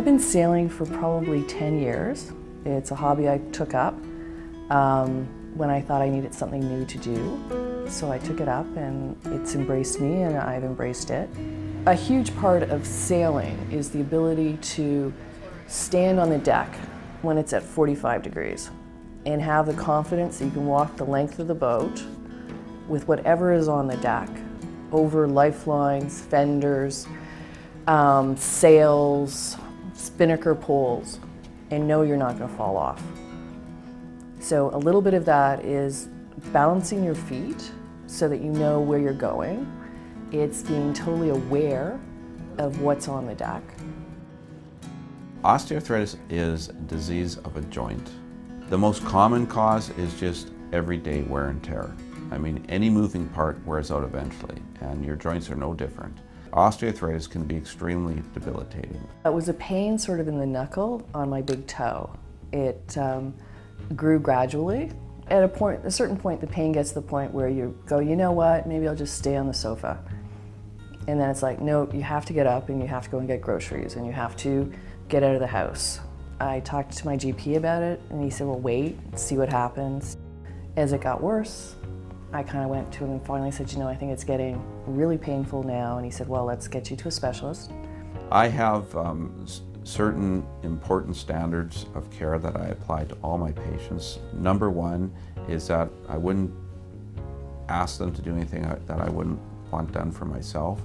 been sailing for probably 10 years. It's a hobby I took up when I thought I needed something new to do. So I took it up and it's embraced me and I've embraced it. A huge part of sailing is the ability to stand on the deck when it's at 45 degrees and have the confidence that you can walk the length of the boat with whatever is on the deck, over lifelines, fenders, sails, spinnaker poles, and know you're not going to fall off. So a little bit of that is balancing your feet so that you know where you're going. It's being totally aware of what's on the deck. Osteoarthritis is a disease of a joint. The most common cause is just everyday wear and tear. I mean, any moving part wears out eventually, and your joints are no different. Osteoarthritis can be extremely debilitating. It was a pain sort of in the knuckle on my big toe. It grew gradually. At a certain point, the pain gets to the point where you go, you know what, maybe I'll just stay on the sofa. And then it's like, no, you have to get up and you have to go and get groceries and you have to get out of the house. I talked to my GP about it and he said, well, wait, see what happens. As it got worse, I kind of went to him and finally said, you know, I think it's getting really painful now. And he said, well, let's get you to a specialist. I have certain important standards of care that I apply to all my patients. Number one is that I wouldn't ask them to do anything that I wouldn't want done for myself.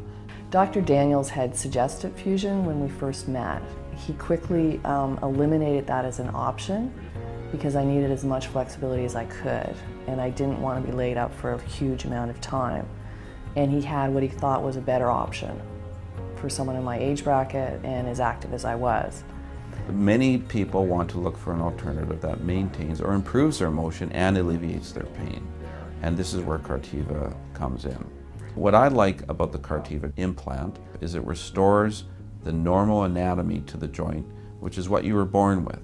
Dr. Daniels had suggested fusion when we first met. He quickly eliminated that as an option because I needed as much flexibility as I could, and I didn't want to be laid up for a huge amount of time. And he had what he thought was a better option for someone in my age bracket and as active as I was. Many people want to look for an alternative that maintains or improves their motion and alleviates their pain. And this is where Cartiva comes in. What I like about the Cartiva implant is it restores the normal anatomy to the joint, which is what you were born with.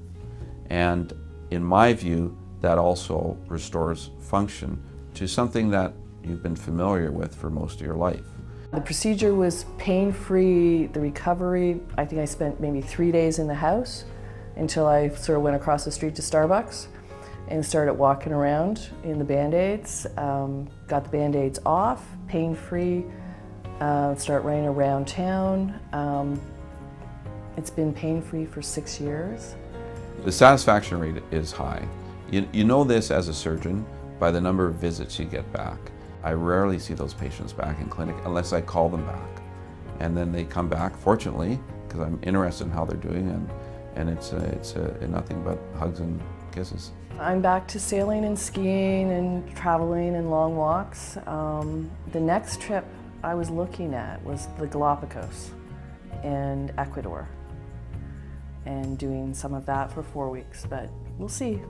And in my view, that also restores function to something that you've been familiar with for most of your life. The procedure was pain-free. The recovery, I think I spent maybe 3 days in the house until I sort of went across the street to Starbucks and started walking around in the Band-Aids. Got the Band-Aids off, pain-free, start running around town. It's been pain-free for 6 years. The satisfaction rate is high. You know this as a surgeon by the number of visits you get back. I rarely see those patients back in clinic unless I call them back. And then they come back, fortunately, because I'm interested in how they're doing, and it's nothing but hugs and kisses. I'm back to sailing and skiing and traveling and long walks. The next trip I was looking at was the Galapagos and Ecuador, and doing some of that for 4 weeks, but we'll see.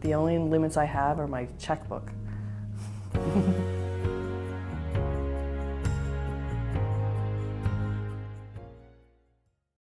The only limits I have are my checkbook.